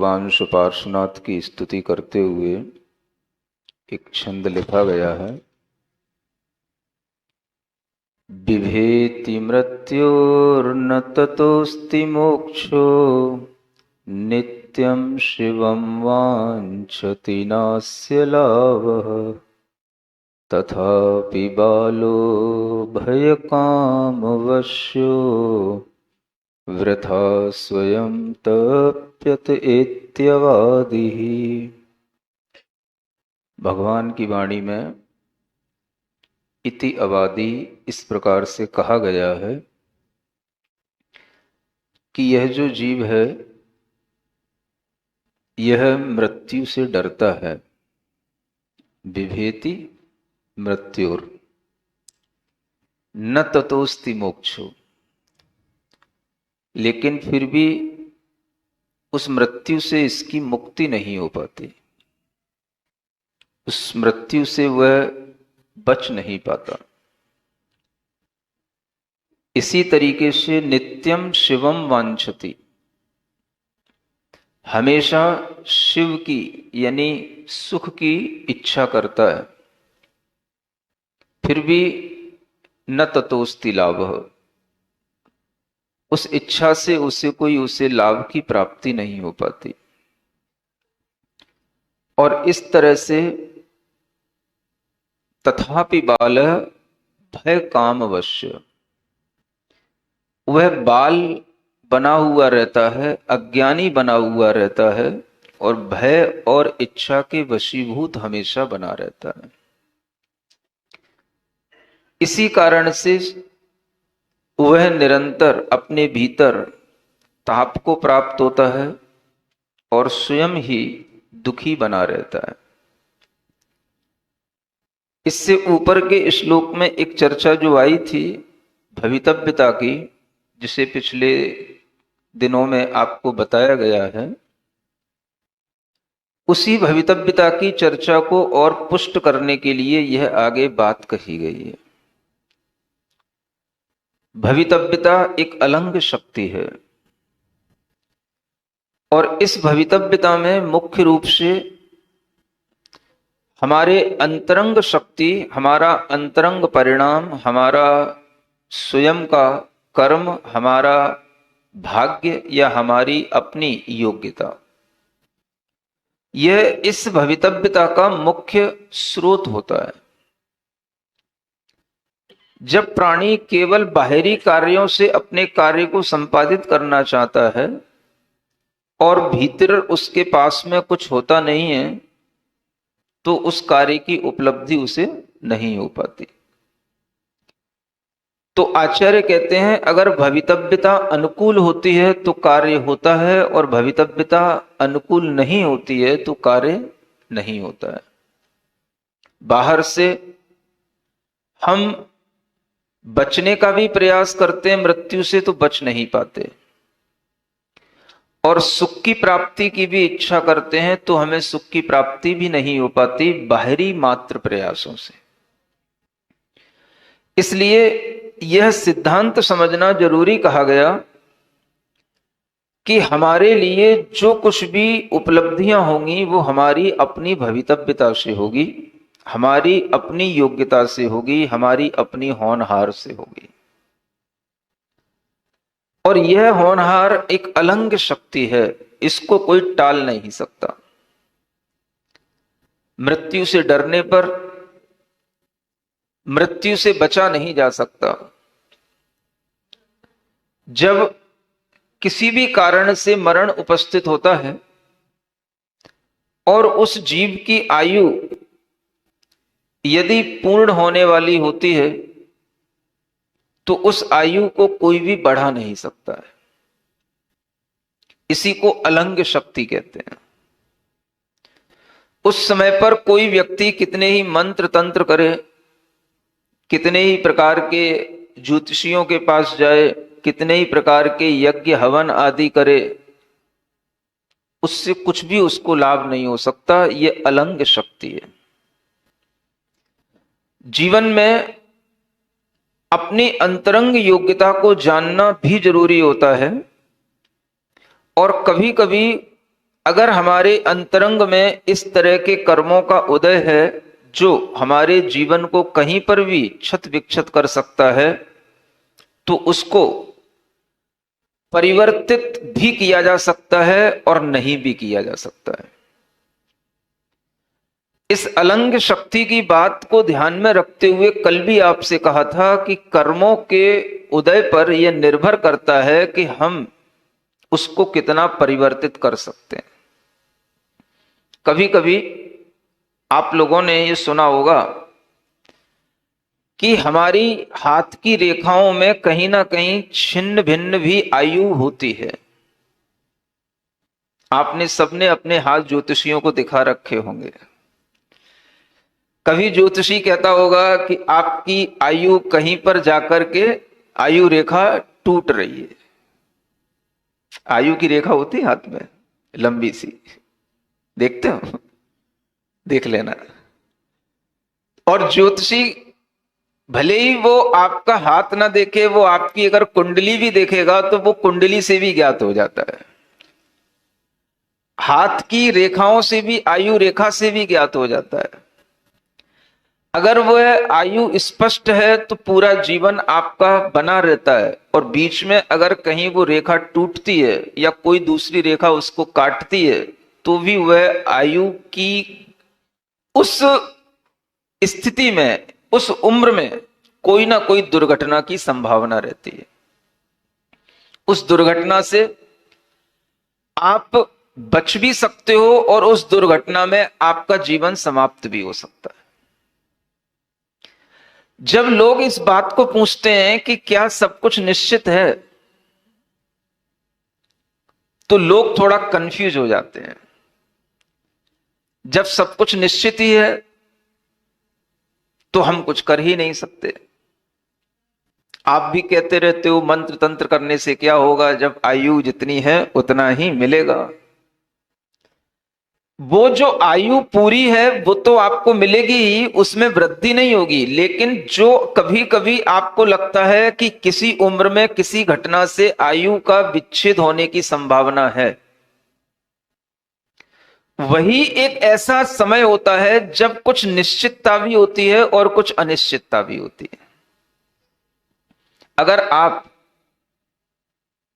भगवान श्री पार्श्वनाथ की स्तुति करते हुए एक छंद लिखा गया है। बिभेति मृत्योर्न ततोस्ति मोक्षो नित्यं शिवं वाञ्छति नास्य लाभः तथापि बालो भयकामवश्यो वृथा स्वयं तप्यत इत्यवादिः। भगवान की वाणी में इति अवादि इस प्रकार से कहा गया है कि यह जो जीव है यह मृत्यु से डरता है। बिभेति मृत्युर न ततोस्ति मोक्षो, लेकिन फिर भी उस मृत्यु से इसकी मुक्ति नहीं हो पाती, उस मृत्यु से वह बच नहीं पाता। इसी तरीके से नित्यम शिवम वांछति, हमेशा शिव की यानी सुख की इच्छा करता है, फिर भी न ततोस्ति लाभः, उस इच्छा से उसे लाभ की प्राप्ति नहीं हो पाती। और इस तरह से तथापि बालः भय काम अवश्य, वह बाल बना हुआ रहता है, अज्ञानी बना हुआ रहता है और भय और इच्छा के वशीभूत हमेशा बना रहता है। इसी कारण से वह निरंतर अपने भीतर ताप को प्राप्त होता है और स्वयं ही दुखी बना रहता है। इससे ऊपर के श्लोक में एक चर्चा जो आई थी भवितव्यता की, जिसे पिछले दिनों में आपको बताया गया है, उसी भवितव्यता की चर्चा को और पुष्ट करने के लिए यह आगे बात कही गई है। भवितव्यता एक अलंग शक्ति है और इस भवितव्यता में मुख्य रूप से हमारे अंतरंग शक्ति, हमारा अंतरंग परिणाम, हमारा स्वयं का कर्म, हमारा भाग्य या हमारी अपनी योग्यता, यह इस भवितव्यता का मुख्य स्रोत होता है। जब प्राणी केवल बाहरी कार्यों से अपने कार्य को संपादित करना चाहता है और भीतर उसके पास में कुछ होता नहीं है, तो उस कार्य की उपलब्धि उसे नहीं हो पाती। तो आचार्य कहते हैं अगर भवितव्यता अनुकूल होती है तो कार्य होता है और भवितव्यता अनुकूल नहीं होती है तो कार्य नहीं होता है। बाहर से हम बचने का भी प्रयास करते हैं मृत्यु से, तो बच नहीं पाते, और सुख की प्राप्ति की भी इच्छा करते हैं तो हमें सुख की प्राप्ति भी नहीं हो पाती बाहरी मात्र प्रयासों से। इसलिए यह सिद्धांत समझना जरूरी कहा गया कि हमारे लिए जो कुछ भी उपलब्धियां होंगी वो हमारी अपनी भवितव्यता से होगी, हमारी अपनी योग्यता से होगी, हमारी अपनी होनहार से होगी। और यह होनहार एक अलंग शक्ति है, इसको कोई टाल नहीं सकता। मृत्यु से डरने पर मृत्यु से बचा नहीं जा सकता। जब किसी भी कारण से मरण उपस्थित होता है और उस जीव की आयु यदि पूर्ण होने वाली होती है तो उस आयु को कोई भी बढ़ा नहीं सकता है। इसी को अलंग शक्ति कहते हैं। उस समय पर कोई व्यक्ति कितने ही मंत्र तंत्र करे, कितने ही प्रकार के ज्योतिषियों के पास जाए, कितने ही प्रकार के यज्ञ हवन आदि करे, उससे कुछ भी उसको लाभ नहीं हो सकता। यह अलंग शक्ति है। जीवन में अपनी अंतरंग योग्यता को जानना भी जरूरी होता है और कभी कभी अगर हमारे अंतरंग में इस तरह के कर्मों का उदय है जो हमारे जीवन को कहीं पर भी क्षत विक्षत कर सकता है, तो उसको परिवर्तित भी किया जा सकता है और नहीं भी किया जा सकता है। इस अलंग शक्ति की बात को ध्यान में रखते हुए कल भी आपसे कहा था कि कर्मों के उदय पर यह निर्भर करता है कि हम उसको कितना परिवर्तित कर सकते हैं। कभी कभी आप लोगों ने ये सुना होगा कि हमारी हाथ की रेखाओं में कहीं ना कहीं छिन्न भिन्न भी आयु होती है। आपने सबने अपने हाथ ज्योतिषियों को दिखा रखे होंगे। कभी ज्योतिषी कहता होगा कि आपकी आयु कहीं पर जाकर के आयु रेखा टूट रही है। आयु की रेखा होती है हाथ में लंबी सी, देखते हो, देख लेना। और ज्योतिषी भले ही वो आपका हाथ ना देखे, वो आपकी अगर कुंडली भी देखेगा तो वो कुंडली से भी ज्ञात हो जाता है, हाथ की रेखाओं से भी, आयु रेखा से भी ज्ञात हो जाता है। अगर वह आयु स्पष्ट है तो पूरा जीवन आपका बना रहता है, और बीच में अगर कहीं वो रेखा टूटती है या कोई दूसरी रेखा उसको काटती है तो भी वह आयु की उस स्थिति में, उस उम्र में कोई ना कोई दुर्घटना की संभावना रहती है। उस दुर्घटना से आप बच भी सकते हो और उस दुर्घटना में आपका जीवन समाप्त भी हो सकता है। जब लोग इस बात को पूछते हैं कि क्या सब कुछ निश्चित है, तो लोग थोड़ा कंफ्यूज हो जाते हैं। जब सब कुछ निश्चित ही है तो हम कुछ कर ही नहीं सकते। आप भी कहते रहते हो मंत्र तंत्र करने से क्या होगा, जब आयु जितनी है उतना ही मिलेगा। वो जो आयु पूरी है वो तो आपको मिलेगी ही, उसमें वृद्धि नहीं होगी। लेकिन जो कभी कभी आपको लगता है कि किसी उम्र में किसी घटना से आयु का विच्छेद होने की संभावना है, वही एक ऐसा समय होता है जब कुछ निश्चितता भी होती है और कुछ अनिश्चितता भी होती है। अगर आप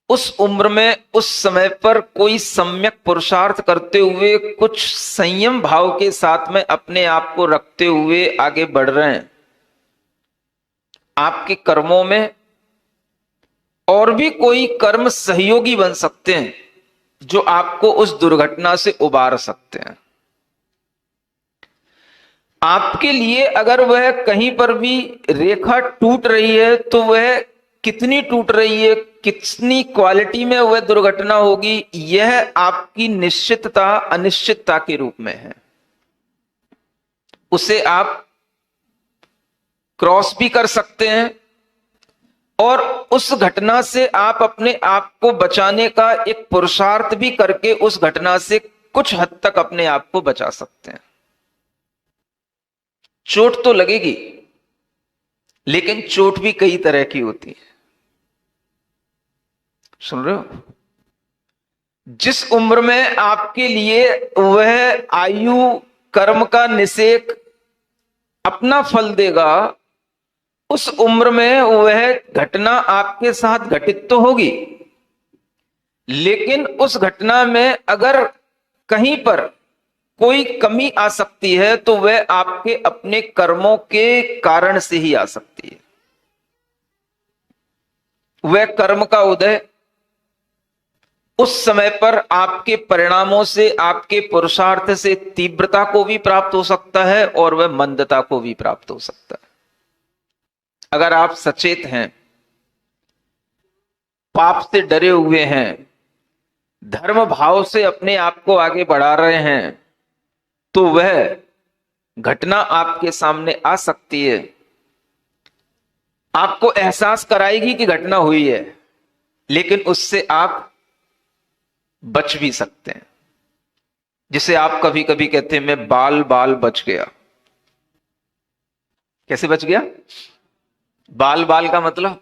उस उम्र में, उस समय पर कोई सम्यक पुरुषार्थ करते हुए, कुछ संयम भाव के साथ में अपने आप को रखते हुए आगे बढ़ रहे हैं, आपके कर्मों में और भी कोई कर्म सहयोगी बन सकते हैं जो आपको उस दुर्घटना से उबार सकते हैं। आपके लिए अगर वह कहीं पर भी रेखा टूट रही है तो वह कितनी टूट रही है, कितनी क्वालिटी में वह दुर्घटना होगी, यह आपकी निश्चितता अनिश्चितता के रूप में है। उसे आप क्रॉस भी कर सकते हैं और उस घटना से आप अपने आप को बचाने का एक पुरुषार्थ भी करके उस घटना से कुछ हद तक अपने आप को बचा सकते हैं। चोट तो लगेगी, लेकिन चोट भी कई तरह की होती है। सुन रहे हो? जिस उम्र में आपके लिए वह आयु कर्म का निषेक अपना फल देगा, उस उम्र में वह घटना आपके साथ घटित तो होगी, लेकिन उस घटना में अगर कहीं पर कोई कमी आ सकती है तो वह आपके अपने कर्मों के कारण से ही आ सकती है। वह कर्म का उदय उस समय पर आपके परिणामों से, आपके पुरुषार्थ से तीव्रता को भी प्राप्त हो सकता है और वह मंदता को भी प्राप्त हो सकता है। अगर आप सचेत हैं, पाप से डरे हुए हैं, धर्म भाव से अपने आप को आगे बढ़ा रहे हैं, तो वह घटना आपके सामने आ सकती है, आपको एहसास कराएगी कि घटना हुई है, लेकिन उससे आप बच भी सकते हैं। जिसे आप कभी कभी कहते हैं मैं बाल बाल बच गया। कैसे बच गया? बाल बाल का मतलब,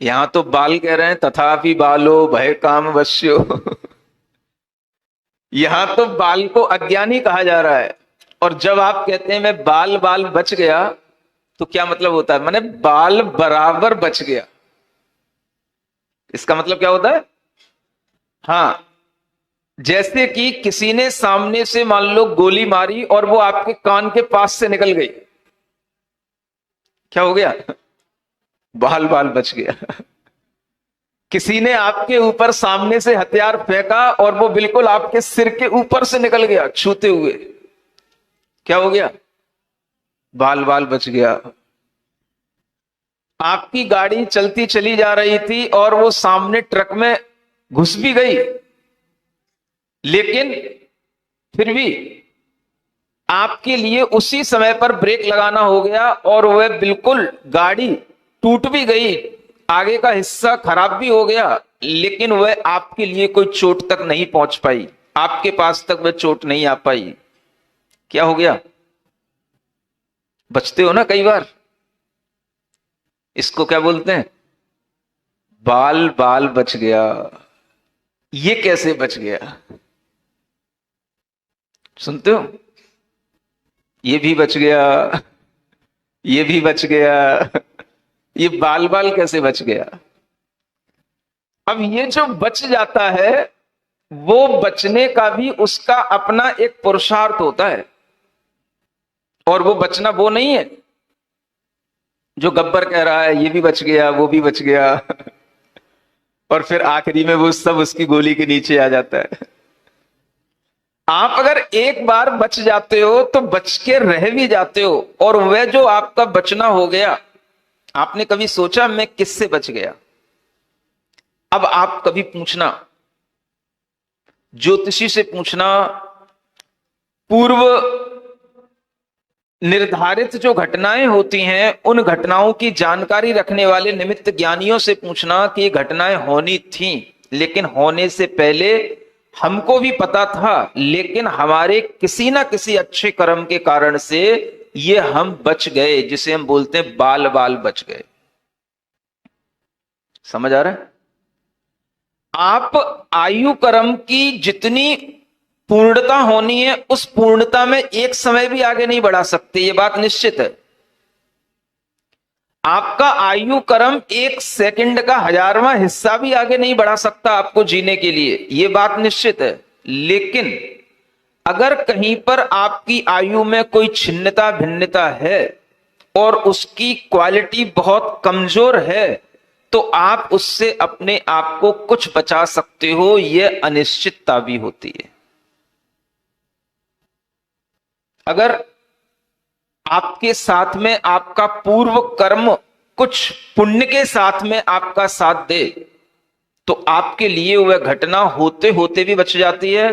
यहां तो बाल कह रहे हैं, तथापि बालो भय काम वश्यो यहां तो बाल को अज्ञानी कहा जा रहा है, और जब आप कहते हैं मैं बाल बाल बच गया, तो क्या मतलब होता है? माने बाल बराबर बच गया। इसका मतलब क्या होता है? हाँ, जैसे कि किसी ने सामने से मान लो गोली मारी और वो आपके कान के पास से निकल गई, क्या हो गया? बाल बाल बच गया। किसी ने आपके ऊपर सामने से हथियार फेंका और वो बिल्कुल आपके सिर के ऊपर से निकल गया छूते हुए, क्या हो गया? बाल बाल बच गया। आपकी गाड़ी चलती चली जा रही थी और वो सामने ट्रक में घुस भी गई, लेकिन फिर भी आपके लिए उसी समय पर ब्रेक लगाना हो गया और वह बिल्कुल गाड़ी टूट भी गई, आगे का हिस्सा खराब भी हो गया, लेकिन वह आपके लिए कोई चोट तक नहीं पहुंच पाई, आपके पास तक वह चोट नहीं आ पाई। क्या हो गया? बचते हो ना कई बार, इसको क्या बोलते हैं? बाल बाल बच गया। ये कैसे बच गया? सुनते हो? ये भी बच गया, ये भी बच गया, ये बाल बाल कैसे बच गया? अब ये जो बच जाता है, वो बचने का भी उसका अपना एक पुरुषार्थ होता है, और वो बचना वो नहीं है जो गब्बर कह रहा है ये भी बच गया वो भी बच गया और फिर आखिरी में वो सब उसकी गोली के नीचे आ जाता है। आप अगर एक बार बच जाते हो तो बच के रह भी जाते हो, और वह जो आपका बचना हो गया, आपने कभी सोचा मैं किससे बच गया? अब आप कभी पूछना, ज्योतिषी से पूछना, पूर्व निर्धारित जो घटनाएं होती हैं उन घटनाओं की जानकारी रखने वाले निमित्त ज्ञानियों से पूछना कि ये घटनाएं होनी थी, लेकिन होने से पहले हमको भी पता था, लेकिन हमारे किसी ना किसी अच्छे कर्म के कारण से ये हम बच गए, जिसे हम बोलते हैं बाल बाल बच गए। समझ आ रहा है? आप आयु कर्म की जितनी पूर्णता होनी है उस पूर्णता में एक समय भी आगे नहीं बढ़ा सकते, ये बात निश्चित है। आपका आयु कर्म एक सेकंड का 1000वां हिस्सा भी आगे नहीं बढ़ा सकता आपको जीने के लिए, ये बात निश्चित है। लेकिन अगर कहीं पर आपकी आयु में कोई छिन्नता भिन्नता है और उसकी क्वालिटी बहुत कमजोर है, तो आप उससे अपने आप को कुछ बचा सकते हो, यह अनिश्चितता भी होती है। अगर आपके साथ में आपका पूर्व कर्म कुछ पुण्य के साथ में आपका साथ दे, तो आपके लिए वह घटना होते होते भी बच जाती है,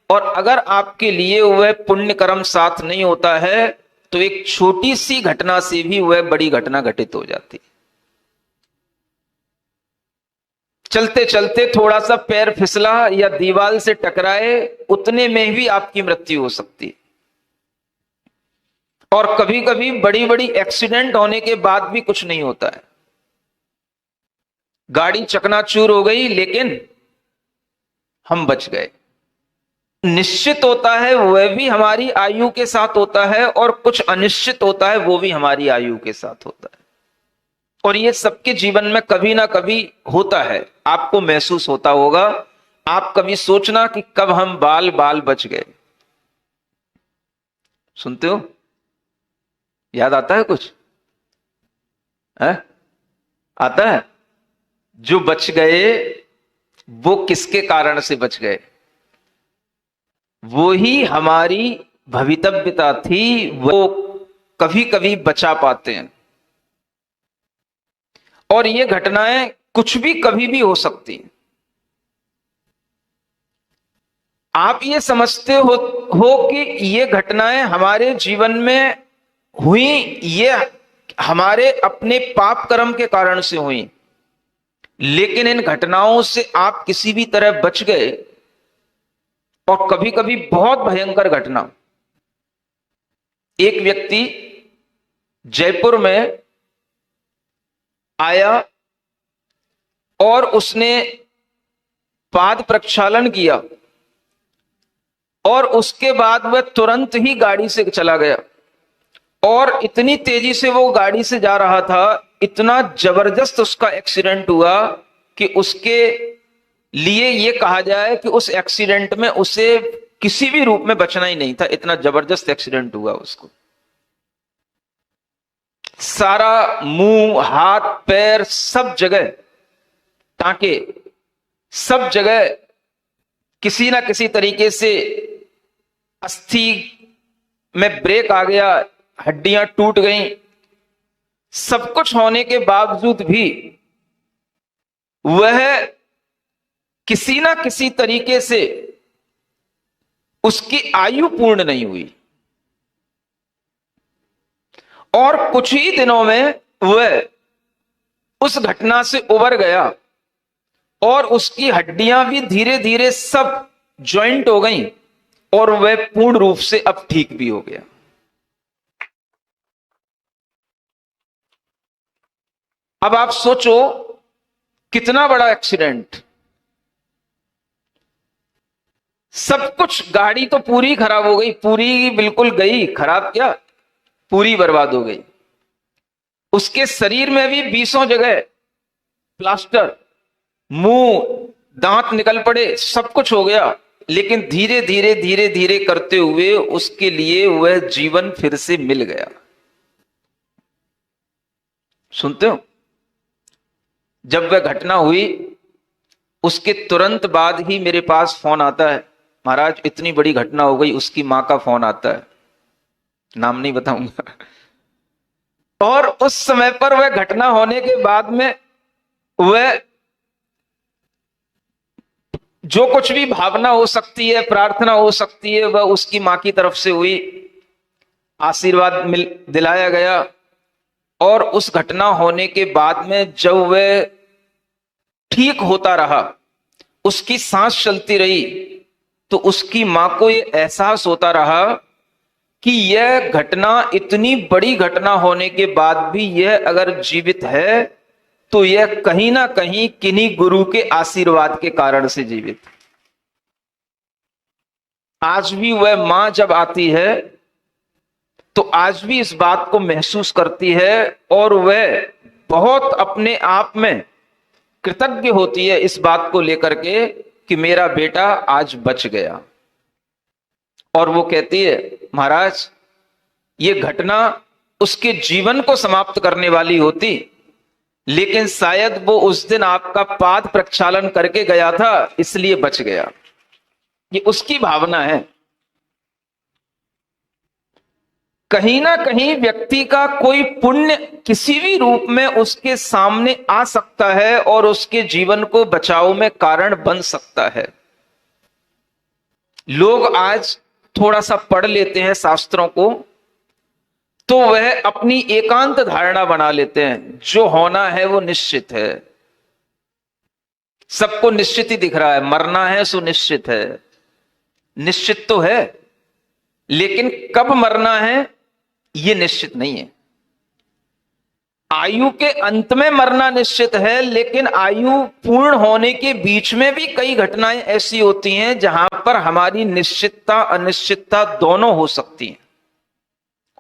और अगर आपके लिए वह पुण्य कर्म साथ नहीं होता है तो एक छोटी सी घटना से भी वह बड़ी घटना घटित हो जाती है। चलते चलते थोड़ा सा पैर फिसला या दीवार से टकराए, उतने में भी आपकी मृत्यु हो सकती है। और कभी कभी बड़ी बड़ी एक्सीडेंट होने के बाद भी कुछ नहीं होता है, गाड़ी चकनाचूर हो गई लेकिन हम बच गए। निश्चित होता है वह भी हमारी आयु के साथ होता है, और कुछ अनिश्चित होता है वो भी हमारी आयु के साथ होता है, और ये सबके जीवन में कभी ना कभी होता है, आपको महसूस होता होगा। आप कभी सोचना कि कब हम बाल बाल बच गए। सुनते हो? याद आता है कुछ है? आता है? जो बच गए वो किसके कारण से बच गए? वो ही हमारी भवितव्यता थी, वो कभी कभी बचा पाते हैं। और ये घटनाएं कुछ भी कभी भी हो सकती हैं। आप ये समझते हो कि ये घटनाएं हमारे जीवन में हुई, ये हमारे अपने पाप कर्म के कारण से हुई, लेकिन इन घटनाओं से आप किसी भी तरह बच गए। और कभी कभी बहुत भयंकर घटना, एक व्यक्ति जयपुर में आया और उसने पाद प्रक्षालन किया, और उसके बाद वह तुरंत ही गाड़ी से चला गया। और इतनी तेजी से वो गाड़ी से जा रहा था, इतना जबरदस्त उसका एक्सीडेंट हुआ कि उसके लिए ये कहा जाए कि उस एक्सीडेंट में उसे किसी भी रूप में बचना ही नहीं था, इतना जबरदस्त एक्सीडेंट हुआ उसको। सारा मुंह, हाथ, पैर, सब जगह टांके, सब जगह किसी ना किसी तरीके से अस्थि में ब्रेक आ गया, हड्डियां टूट गईं। सब कुछ होने के बावजूद भी वह किसी ना किसी तरीके से उसकी आयु पूर्ण नहीं हुई और कुछ ही दिनों में वह उस घटना से उबर गया और उसकी हड्डियां भी धीरे धीरे सब ज्वाइंट हो गईं और वह पूर्ण रूप से अब ठीक भी हो गया। अब आप सोचो कितना बड़ा एक्सीडेंट, सब कुछ, गाड़ी तो पूरी खराब हो गई, पूरी बिल्कुल गई, खराब क्या, पूरी बर्बाद हो गई। उसके शरीर में भी 20 जगह प्लास्टर, मुंह, दांत निकल पड़े, सब कुछ हो गया। लेकिन धीरे धीरे धीरे धीरे करते हुए उसके लिए वह जीवन फिर से मिल गया। सुनते हो, जब वह घटना हुई उसके तुरंत बाद ही मेरे पास फोन आता है, महाराज इतनी बड़ी घटना हो गई। उसकी मां का फोन आता है, नाम नहीं बताऊंगा। और उस समय पर वह घटना होने के बाद में वह जो कुछ भी भावना हो सकती है, प्रार्थना हो सकती है, वह उसकी मां की तरफ से हुई, आशीर्वाद दिलाया गया। और उस घटना होने के बाद में जब वह ठीक होता रहा, उसकी सांस चलती रही, तो उसकी मां को यह एहसास होता रहा कि यह घटना, इतनी बड़ी घटना होने के बाद भी यह अगर जीवित है तो यह कहीं ना कहीं किन्हीं गुरु के आशीर्वाद के कारण से जीवित। आज भी वह मां जब आती है तो आज भी इस बात को महसूस करती है और वह बहुत अपने आप में कृतज्ञ होती है इस बात को लेकर के कि मेरा बेटा आज बच गया। और वो कहती है, महाराज ये घटना उसके जीवन को समाप्त करने वाली होती, लेकिन शायद वो उस दिन आपका पाद प्रक्षालन करके गया था इसलिए बच गया। ये उसकी भावना है। कहीं ना कहीं व्यक्ति का कोई पुण्य किसी भी रूप में उसके सामने आ सकता है और उसके जीवन को बचाव में कारण बन सकता है। लोग आज थोड़ा सा पढ़ लेते हैं शास्त्रों को तो वह अपनी एकांत धारणा बना लेते हैं, जो होना है वो निश्चित है। सबको निश्चित ही दिख रहा है, मरना है सो निश्चित है, निश्चित तो है, लेकिन कब मरना है ये निश्चित नहीं है। आयु के अंत में मरना निश्चित है, लेकिन आयु पूर्ण होने के बीच में भी कई घटनाएं ऐसी होती हैं जहां पर हमारी निश्चितता अनिश्चितता दोनों हो सकती हैं।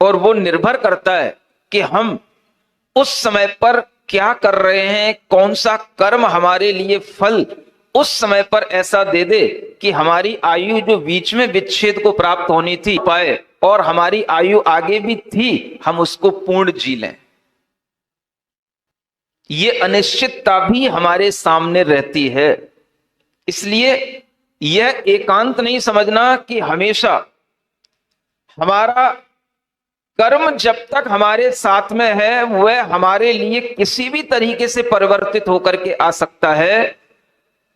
और वो निर्भर करता है कि हम उस समय पर क्या कर रहे हैं, कौन सा कर्म हमारे लिए फल उस समय पर ऐसा दे दे कि हमारी आयु जो बीच में विच्छेद को प्राप्त होनी थी पाए, और हमारी आयु आगे भी थी, हम उसको पूर्ण जी लें। ये अनिश्चितता भी हमारे सामने रहती है। इसलिए यह एकांत नहीं समझना कि हमेशा हमारा कर्म जब तक हमारे साथ में है वह हमारे लिए किसी भी तरीके से परिवर्तित होकर के आ सकता है।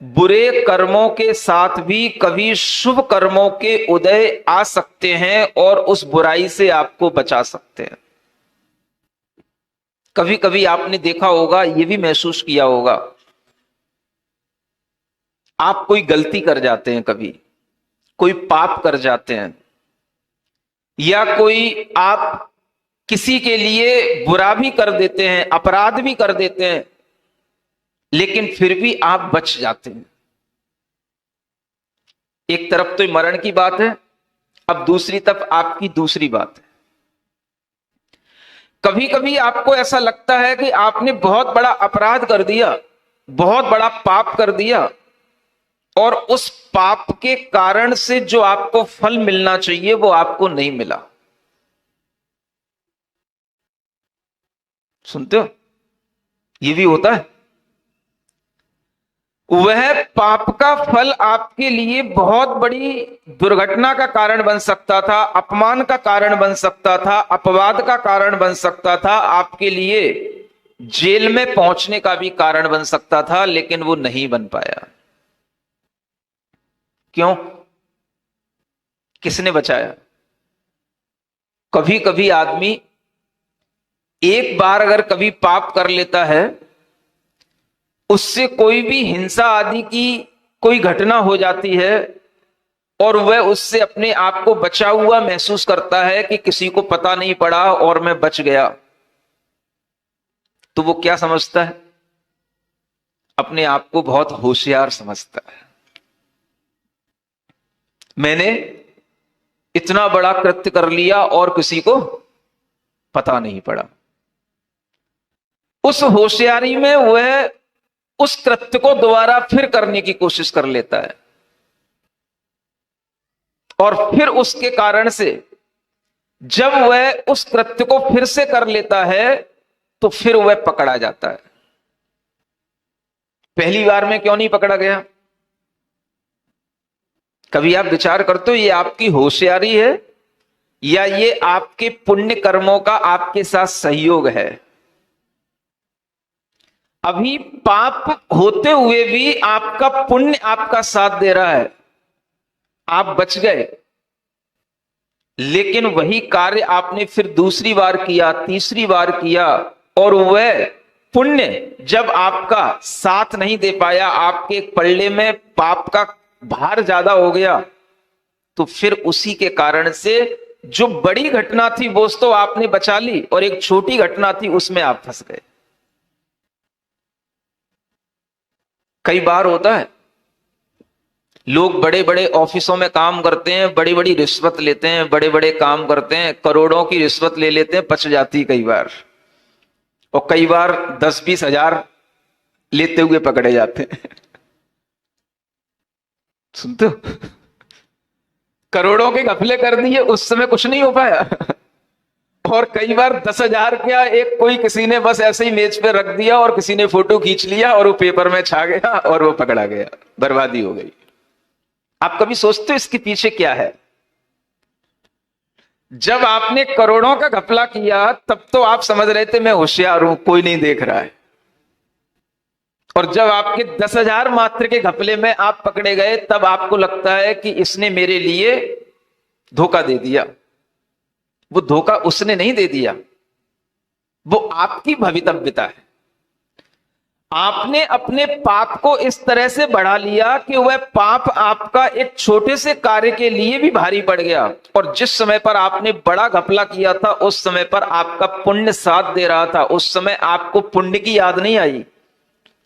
बुरे कर्मों के साथ भी कभी शुभ कर्मों के उदय आ सकते हैं और उस बुराई से आपको बचा सकते हैं। कभी कभी आपने देखा होगा, यह भी महसूस किया होगा, आप कोई गलती कर जाते हैं, कभी कोई पाप कर जाते हैं, या कोई आप किसी के लिए बुरा भी कर देते हैं, अपराध भी कर देते हैं, लेकिन फिर भी आप बच जाते हैं। एक तरफ तो मरण की बात है, अब दूसरी तरफ आपकी दूसरी बात है, कभी कभी आपको ऐसा लगता है कि आपने बहुत बड़ा अपराध कर दिया, बहुत बड़ा पाप कर दिया, और उस पाप के कारण से जो आपको फल मिलना चाहिए वो आपको नहीं मिला। सुनते हो, ये भी होता है। वह पाप का फल आपके लिए बहुत बड़ी दुर्घटना का कारण बन सकता था, अपमान का कारण बन सकता था, अपवाद का कारण बन सकता था, आपके लिए जेल में पहुंचने का भी कारण बन सकता था, लेकिन वो नहीं बन पाया। क्यों? किसने बचाया? कभी कभी आदमी एक बार अगर कभी पाप कर लेता है, उससे कोई भी हिंसा आदि की कोई घटना हो जाती है और वह उससे अपने आप को बचा हुआ महसूस करता है कि किसी को पता नहीं पड़ा और मैं बच गया, तो वो क्या समझता है? अपने आप को बहुत होशियार समझता है। मैंने इतना बड़ा कृत्य कर लिया और किसी को पता नहीं पड़ा। उस होशियारी में वह उस कृत्य को दोबारा फिर करने की कोशिश कर लेता है, और फिर उसके कारण से जब वह उस कृत्य को फिर से कर लेता है तो फिर वह पकड़ा जाता है। पहली बार में क्यों नहीं पकड़ा गया? कभी आप विचार करते हो ये आपकी होशियारी है या ये आपके पुण्य कर्मों का आपके साथ सहयोग है? अभी पाप होते हुए भी आपका पुण्य आपका साथ दे रहा है, आप बच गए, लेकिन वही कार्य आपने फिर दूसरी बार किया, तीसरी बार किया, और वह पुण्य जब आपका साथ नहीं दे पाया, आपके पल्ले में पाप का भार ज्यादा हो गया, तो फिर उसी के कारण से जो बड़ी घटना थी वो तो आपने बचा ली, और एक छोटी घटना थी उसमें आप फंस गए। कई बार होता है लोग बड़े बड़े ऑफिसों में काम करते हैं, बड़ी बड़ी रिश्वत लेते हैं, बड़े बड़े काम करते हैं, करोड़ों की रिश्वत ले लेते हैं, पच जाती कई बार, और कई बार 10-20 हजार लेते हुए पकड़े जाते हैं। सुनते हो? करोड़ों के घपले कर दिए, उस समय कुछ नहीं हो पाया, और कई बार 10,000 क्या, एक कोई किसी ने बस ऐसे ही मेज पे रख दिया और किसी ने फोटो खींच लिया और वो पेपर में छा गया और वो पकड़ा गया, बर्बादी हो गई। आप कभी सोचते हो इसके पीछे क्या है? जब आपने करोड़ों का घपला किया तब तो आप समझ रहे थे मैं होशियार हूं, कोई नहीं देख रहा है, और जब आपके 10,000 मात्र के घपले में आप पकड़े गए तब आपको लगता है कि इसने मेरे लिए धोखा दे दिया। वो धोखा उसने नहीं दे दिया, वो आपकी भवितव्यता है। आपने अपने पाप को इस तरह से बढ़ा लिया कि वह पाप आपका एक छोटे से कार्य के लिए भी भारी पड़ गया, और जिस समय पर आपने बड़ा घपला किया था उस समय पर आपका पुण्य साथ दे रहा था, उस समय आपको पुण्य की याद नहीं आई,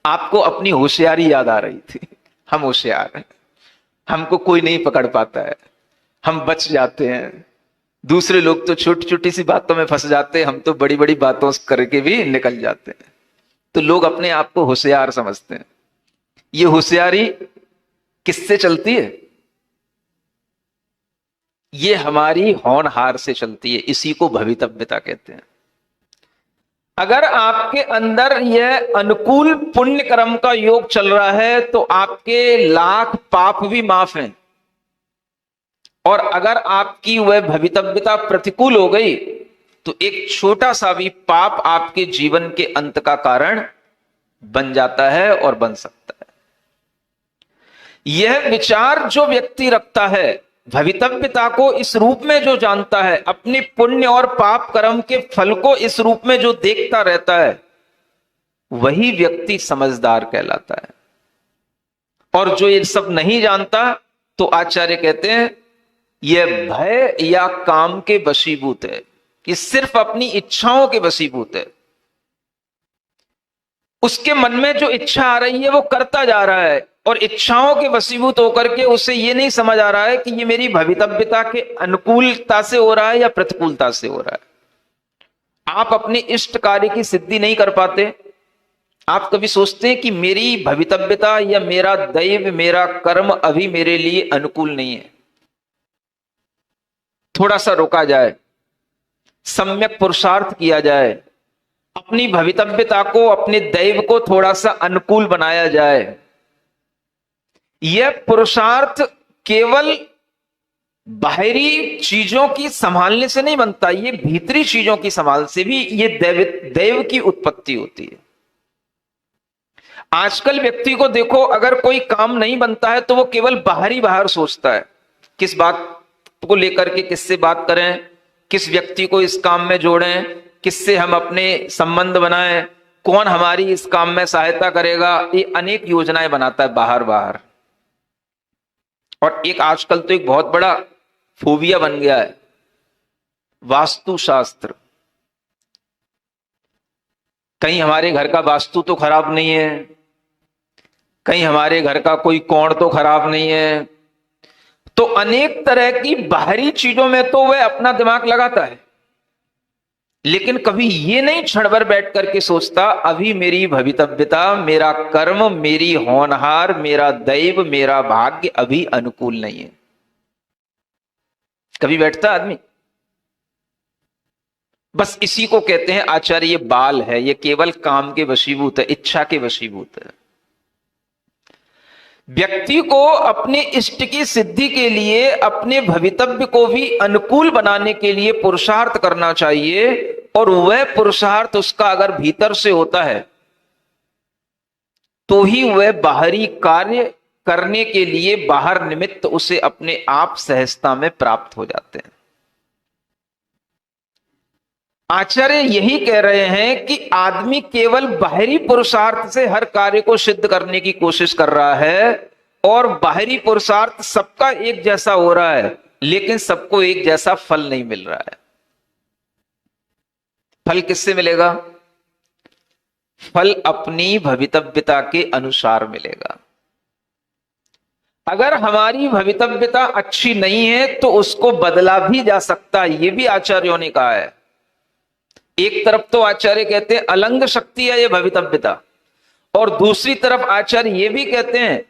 आपको अपनी होशियारी याद आ रही थी। हम होशियार हैं, हमको कोई नहीं पकड़ पाता है, हम बच जाते हैं। दूसरे लोग तो छोटी छोटी सी बातों में फंस जाते हैं, हम तो बड़ी बड़ी बातों करके भी निकल जाते हैं। तो लोग अपने आप को होशियार समझते हैं। ये होशियारी किससे चलती है? ये हमारी होनहार से चलती है, इसी को भवितव्यता कहते हैं। अगर आपके अंदर यह अनुकूल पुण्य कर्म का योग चल रहा है तो आपके लाख पाप भी माफ हैं, और अगर आपकी वह भवितव्यता प्रतिकूल हो गई तो एक छोटा सा भी पाप आपके जीवन के अंत का कारण बन जाता है और बन सकता है। यह विचार जो व्यक्ति रखता है, भवितव्यता को इस रूप में जो जानता है, अपने पुण्य और पाप कर्म के फल को इस रूप में जो देखता रहता है, वही व्यक्ति समझदार कहलाता है। और जो ये सब नहीं जानता तो आचार्य कहते हैं यह भय या काम के वशीभूत है, कि सिर्फ अपनी इच्छाओं के वशीभूत है। उसके मन में जो इच्छा आ रही है वो करता जा रहा है, और इच्छाओं के वशीभूत होकर के उसे ये नहीं समझ आ रहा है कि ये मेरी भवितव्यता के अनुकूलता से हो रहा है या प्रतिकूलता से हो रहा है। आप अपने इष्ट कार्य की सिद्धि नहीं कर पाते। आप कभी सोचते हैं कि मेरी भवितव्यता या मेरा दैव, मेरा कर्म अभी मेरे लिए अनुकूल नहीं है, थोड़ा सा रोका जाए, सम्यक पुरुषार्थ किया जाए, अपनी भवितव्यता को, अपने दैव को थोड़ा सा अनुकूल बनाया जाए। यह पुरुषार्थ केवल बाहरी चीजों की संभालने से नहीं बनता, ये भीतरी चीजों की संभाल से भी ये दैव की उत्पत्ति होती है। आजकल व्यक्ति को देखो, अगर कोई काम नहीं बनता है तो वो केवल बाहर सोचता है, किस बात को लेकर के किससे बात करें, किस व्यक्ति को इस काम में जोड़ें, किससे हम अपने संबंध बनाएं, कौन हमारी इस काम में सहायता करेगा, ये अनेक योजनाएं बनाता है बाहर। और एक आजकल तो एक बहुत बड़ा फोबिया बन गया है वास्तुशास्त्र। कहीं हमारे घर का वास्तु तो खराब नहीं है, कहीं हमारे घर का कोई कोण तो खराब नहीं है, तो अनेक तरह की बाहरी चीजों में तो वह अपना दिमाग लगाता है, लेकिन कभी ये नहीं क्षण भर बैठ करके सोचता अभी मेरी भवितव्यता, मेरा कर्म, मेरी होनहार, मेरा दैव, मेरा भाग्य अभी अनुकूल नहीं है। कभी बैठता आदमी? बस इसी को कहते हैं आचार्य ये बाल है, ये केवल काम के वशीभूत है, इच्छा के वशीभूत है। व्यक्ति को अपने इष्ट की सिद्धि के लिए, अपने भवितव्य को भी अनुकूल बनाने के लिए पुरुषार्थ करना चाहिए, और वह पुरुषार्थ उसका अगर भीतर से होता है तो ही वह बाहरी कार्य करने के लिए बाहर निमित्त उसे अपने आप सहजता में प्राप्त हो जाते हैं। आचार्य यही कह रहे हैं कि आदमी केवल बाहरी पुरुषार्थ से हर कार्य को सिद्ध करने की कोशिश कर रहा है, और बाहरी पुरुषार्थ सबका एक जैसा हो रहा है, लेकिन सबको एक जैसा फल नहीं मिल रहा है। फल किससे मिलेगा? फल अपनी भवितव्यता के अनुसार मिलेगा। अगर हमारी भवितव्यता अच्छी नहीं है तो उसको बदला भी जा सकता है, यह भी आचार्यों ने कहा है। एक तरफ तो आचार्य कहते हैं अलंग शक्ति है ये भवितव्यता, और दूसरी तरफ आचार्य ये भी कहते हैं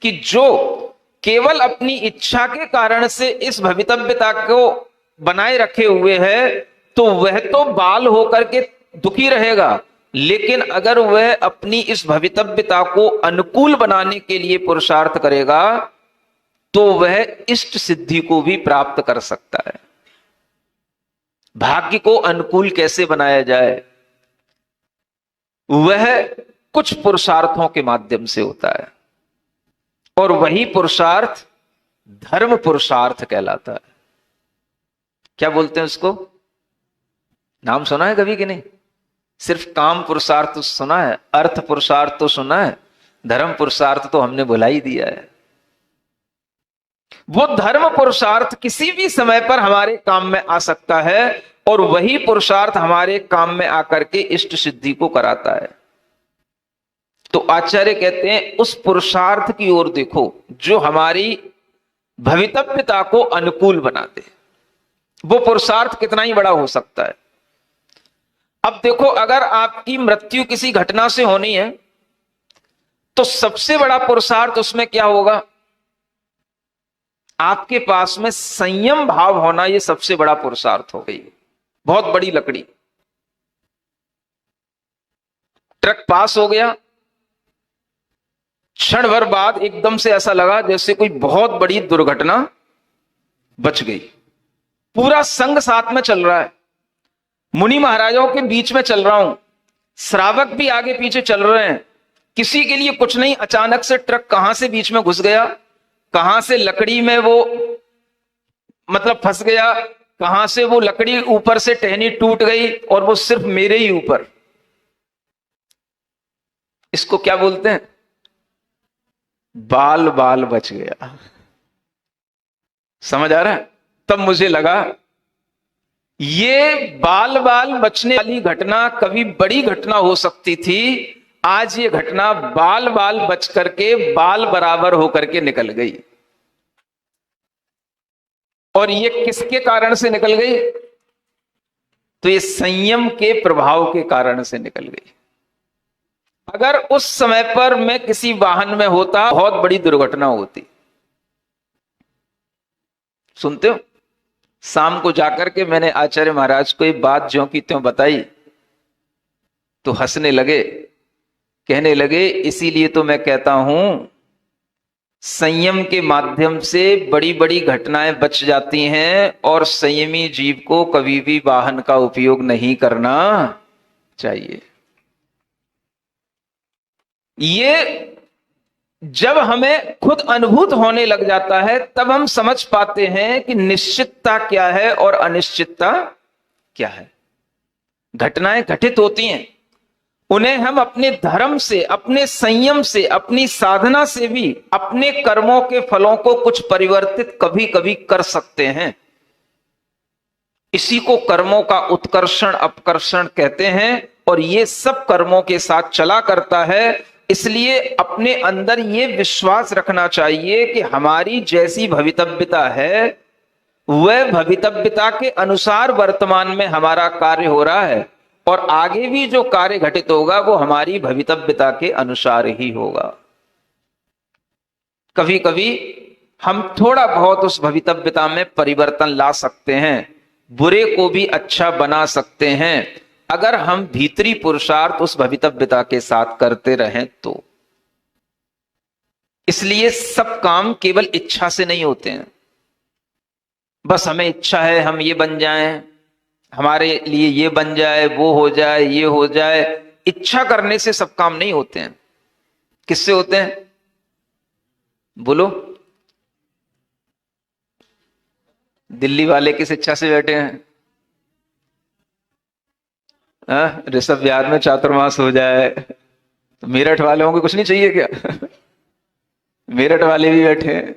कि जो केवल अपनी इच्छा के कारण से इस भवितव्यता को बनाए रखे हुए है तो वह तो बाल होकर के दुखी रहेगा, लेकिन अगर वह अपनी इस भवितव्यता को अनुकूल बनाने के लिए पुरुषार्थ करेगा तो वह इष्ट सिद्धि को भी प्राप्त कर सकता है। भाग्य को अनुकूल कैसे बनाया जाए, वह कुछ पुरुषार्थों के माध्यम से होता है, और वही पुरुषार्थ धर्म पुरुषार्थ कहलाता है। क्या बोलते हैं उसको? नाम सुना है कभी कि नहीं? सिर्फ काम पुरुषार्थ तो सुना है, अर्थ पुरुषार्थ तो सुना है, धर्म पुरुषार्थ तो हमने भुला ही दिया है। वो धर्म पुरुषार्थ किसी भी समय पर हमारे काम में आ सकता है, और वही पुरुषार्थ हमारे काम में आकर के इष्ट सिद्धि को कराता है। तो आचार्य कहते हैं उस पुरुषार्थ की ओर देखो जो हमारी भवितव्यता को अनुकूल बना दे। वो पुरुषार्थ कितना ही बड़ा हो सकता है। अब देखो, अगर आपकी मृत्यु किसी घटना से होनी है तो सबसे बड़ा पुरुषार्थ उसमें क्या होगा? आपके पास में संयम भाव होना, यह सबसे बड़ा पुरुषार्थ हो गई। बहुत बड़ी लकड़ी, ट्रक पास हो गया, क्षण भर बाद एकदम से ऐसा लगा जैसे कोई बहुत बड़ी दुर्घटना बच गई। पूरा संघ साथ में चल रहा है, मुनि महाराजों के बीच में चल रहा हूं, श्रावक भी आगे पीछे चल रहे हैं, किसी के लिए कुछ नहीं। अचानक से ट्रक कहां से बीच में घुस गया, कहां से लकड़ी में वो मतलब फंस गया, कहां से वो लकड़ी ऊपर से टहनी टूट गई, और वो सिर्फ मेरे ही ऊपर। इसको क्या बोलते हैं? बाल बाल बच गया। समझ आ रहा है? तब मुझे लगा ये बाल बाल बचने वाली घटना कभी बड़ी घटना हो सकती थी, आज ये घटना बाल बाल बच करके बाल बराबर होकर के निकल गई। और ये किसके कारण से निकल गई? तो ये संयम के प्रभाव के कारण से निकल गई। अगर उस समय पर मैं किसी वाहन में होता, बहुत बड़ी दुर्घटना होती। सुनते हो, शाम को जाकर के मैंने आचार्य महाराज को एक बात ज्यों की त्यों बताई, तो हंसने लगे, कहने लगे इसीलिए तो मैं कहता हूं संयम के माध्यम से बड़ी बड़ी घटनाएं बच जाती हैं, और संयमी जीव को कभी भी वाहन का उपयोग नहीं करना चाहिए। ये जब हमें खुद अनुभूत होने लग जाता है तब हम समझ पाते हैं कि निश्चितता क्या है और अनिश्चितता क्या है। घटनाएं घटित होती हैं, उन्हें हम अपने धर्म से, अपने संयम से, अपनी साधना से भी अपने कर्मों के फलों को कुछ परिवर्तित कभी कभी कर सकते हैं। इसी को कर्मों का उत्कर्षण अपकर्षण कहते हैं, और ये सब कर्मों के साथ चला करता है। इसलिए अपने अंदर ये विश्वास रखना चाहिए कि हमारी जैसी भवितव्यता है वह भवितव्यता के अनुसार वर्तमान में हमारा कार्य हो रहा है, और आगे भी जो कार्य घटित होगा वो हमारी भवितव्यता के अनुसार ही होगा। कभी कभी हम थोड़ा बहुत उस भवितव्यता में परिवर्तन ला सकते हैं, बुरे को भी अच्छा बना सकते हैं, अगर हम भीतरी पुरुषार्थ उस भवितव्यता के साथ करते रहें तो। इसलिए सब काम केवल इच्छा से नहीं होते हैं। बस हमें इच्छा है हम ये बन जाएं, हमारे लिए ये बन जाए, वो हो जाए, ये हो जाए। इच्छा करने से सब काम नहीं होते हैं। किससे होते हैं बोलो? दिल्ली वाले किस इच्छा से बैठे हैं? ऋषभ विहार में चातुर्मास हो जाए, तो मेरठ वालों को कुछ नहीं चाहिए क्या? मेरठ वाले भी बैठे हैं।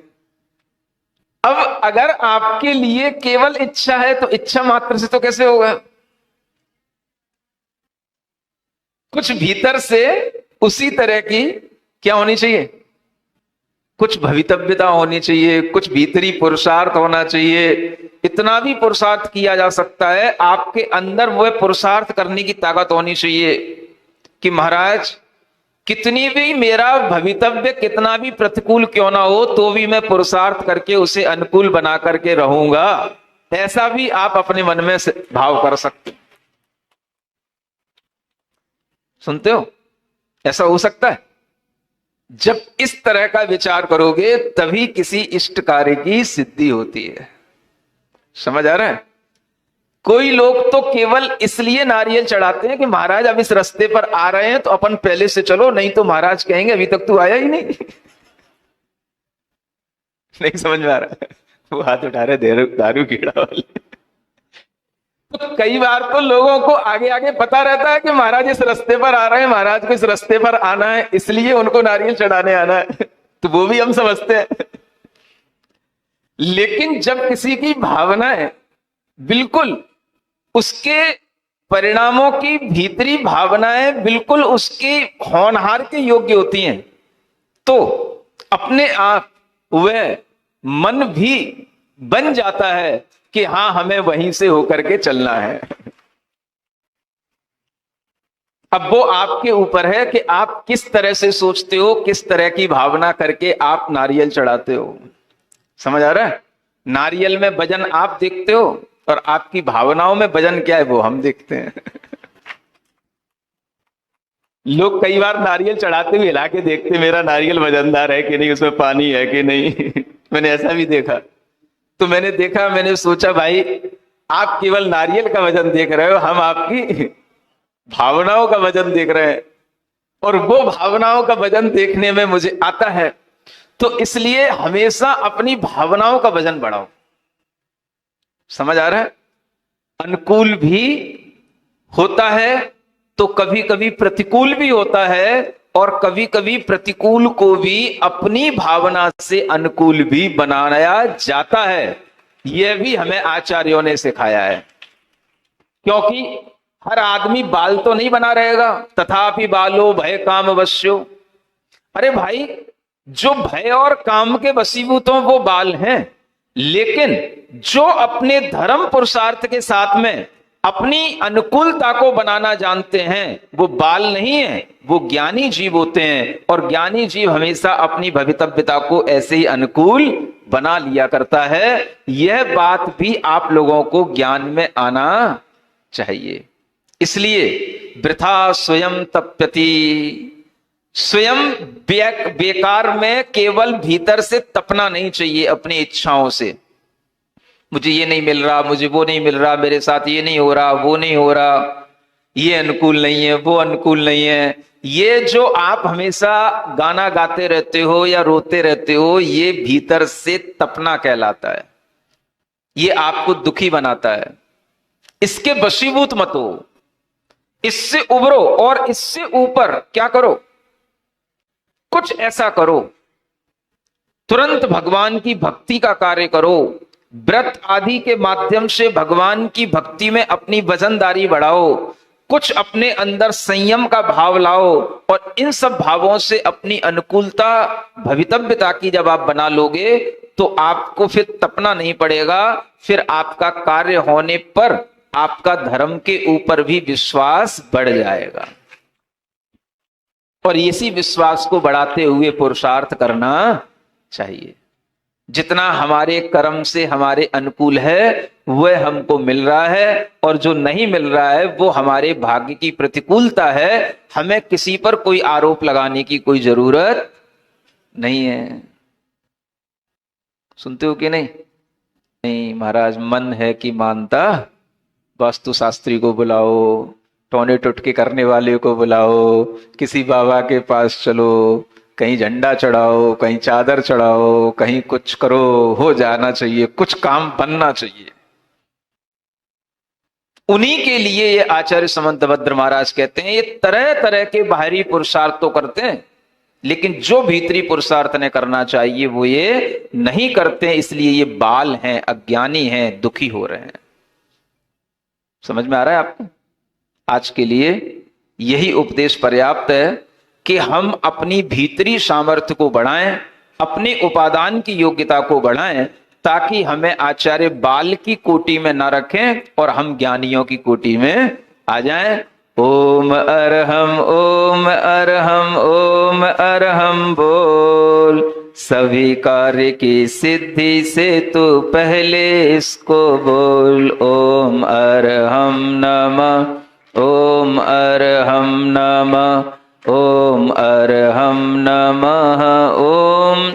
अब अगर आपके लिए केवल इच्छा है तो इच्छा मात्र से तो कैसे होगा? कुछ भीतर से उसी तरह की क्या होनी चाहिए? कुछ भवितव्यता होनी चाहिए, कुछ भीतरी पुरुषार्थ होना चाहिए। इतना भी पुरुषार्थ किया जा सकता है, आपके अंदर वह पुरुषार्थ करने की ताकत होनी चाहिए कि महाराज कितनी भी मेरा भवितव्य कितना भी प्रतिकूल क्यों ना हो तो भी मैं पुरुषार्थ करके उसे अनुकूल बना करके रहूंगा। ऐसा भी आप अपने मन में भाव कर सकते। सुनते हो? ऐसा हो सकता है। जब इस तरह का विचार करोगे तभी किसी इष्ट कार्य की सिद्धि होती है। समझ आ रहा है? कोई लोग तो केवल इसलिए नारियल चढ़ाते हैं कि महाराज अब इस रास्ते पर आ रहे हैं तो अपन पहले से चलो, नहीं तो महाराज कहेंगे अभी तक तू आया ही नहीं। नहीं समझ में आ रहा? वो हाथ उठा रहे दारू कीड़ा वाले। तो कई बार तो लोगों को आगे आगे पता रहता है कि महाराज इस रास्ते पर आ रहे हैं, महाराज को इस रास्ते पर आना है, इसलिए उनको नारियल चढ़ाने आना है। तो वो भी हम समझते हैं। लेकिन जब किसी की भावनाएं बिल्कुल उसके परिणामों की भीतरी भावनाएं बिल्कुल उसके होनहार के योग्य होती हैं, तो अपने आप वह मन भी बन जाता है कि हां हमें वहीं से होकर के चलना है। अब वो आपके ऊपर है कि आप किस तरह से सोचते हो, किस तरह की भावना करके आप नारियल चढ़ाते हो। समझ आ रहा है? नारियल में वजन आप देखते हो और आपकी भावनाओं में वजन क्या है वो हम देखते हैं। लोग कई बार नारियल चढ़ाते हुए हिला के देखते मेरा नारियल वजनदार है कि नहीं, उसमें पानी है कि नहीं। मैंने ऐसा भी देखा। तो मैंने सोचा भाई आप केवल नारियल का वजन देख रहे हो, हम आपकी भावनाओं का वजन देख रहे हैं, और वो भावनाओं का वजन देखने में मुझे आता है। तो इसलिए हमेशा अपनी भावनाओं का वजन बढ़ाओ। समझ आ रहा है? अनुकूल भी होता है तो कभी कभी प्रतिकूल भी होता है, और कभी कभी प्रतिकूल को भी अपनी भावना से अनुकूल भी बनाया जाता है। यह भी हमें आचार्यों ने सिखाया है। क्योंकि हर आदमी बाल तो नहीं बना रहेगा। तथापि बालो भय काम वश्यो। अरे भाई, जो भय और काम के वशीभूत हों वो बाल हैं, लेकिन जो अपने धर्म पुरुषार्थ के साथ में अपनी अनुकूलता को बनाना जानते हैं वो बाल नहीं है, वो ज्ञानी जीव होते हैं। और ज्ञानी जीव हमेशा अपनी भवितव्यता को ऐसे ही अनुकूल बना लिया करता है। यह बात भी आप लोगों को ज्ञान में आना चाहिए। इसलिए वृथा स्वयं तप्यति, स्वयं बेकार में केवल भीतर से तपना नहीं चाहिए अपनी इच्छाओं से। मुझे ये नहीं मिल रहा, मुझे वो नहीं मिल रहा, मेरे साथ ये नहीं हो रहा, वो नहीं हो रहा, ये अनुकूल नहीं है, वो अनुकूल नहीं है। ये जो आप हमेशा गाना गाते रहते हो या रोते रहते हो, ये भीतर से तपना कहलाता है। ये आपको दुखी बनाता है। इसके वशीभूत मत हो, इससे उबरो और इससे ऊपर क्या करो, कुछ ऐसा करो, तुरंत भगवान की भक्ति का कार्य करो। व्रत आदि के माध्यम से भगवान की भक्ति में अपनी वजनदारी बढ़ाओ, कुछ अपने अंदर संयम का भाव लाओ, और इन सब भावों से अपनी अनुकूलता भवितव्यता की जब आप बना लोगे तो आपको फिर तपना नहीं पड़ेगा। फिर आपका कार्य होने पर आपका धर्म के ऊपर भी विश्वास बढ़ जाएगा, और इसी विश्वास को बढ़ाते हुए पुरुषार्थ करना चाहिए। जितना हमारे कर्म से हमारे अनुकूल है वह हमको मिल रहा है, और जो नहीं मिल रहा है वो हमारे भाग्य की प्रतिकूलता है। हमें किसी पर कोई आरोप लगाने की कोई जरूरत नहीं है। सुनते हो कि नहीं? नहीं महाराज, मन है कि मानता, वास्तु शास्त्री को बुलाओ, टोने टुटके करने वाले को बुलाओ, किसी बाबा के पास चलो, कहीं झंडा चढ़ाओ, कहीं चादर चढ़ाओ, कहीं कुछ करो, हो जाना चाहिए, कुछ काम बनना चाहिए। उन्हीं के लिए ये आचार्य समंतभद्र महाराज कहते हैं, ये तरह तरह के बाहरी पुरुषार्थ तो करते हैं, लेकिन जो भीतरी पुरुषार्थ ने करना चाहिए वो ये नहीं करते, इसलिए ये बाल हैं, अज्ञानी हैं, दुखी हो रहे हैं। समझ में आ रहा है आपको? आज के लिए यही उपदेश पर्याप्त है कि हम अपनी भीतरी सामर्थ्य को बढ़ाएं, अपने उपादान की योग्यता को बढ़ाएं, ताकि हमें आचार्य बाल की कोटि में ना रखें और हम ज्ञानियों की कोटि में आ जाएं। ओम अरहम, ओम अरहम, ओम अरहम बोल। सभी कार्य की सिद्धि से तू पहले इसको बोल। ओम अरहम नमः, ओम अरहम नमः, ओम अरहम नमः, ओम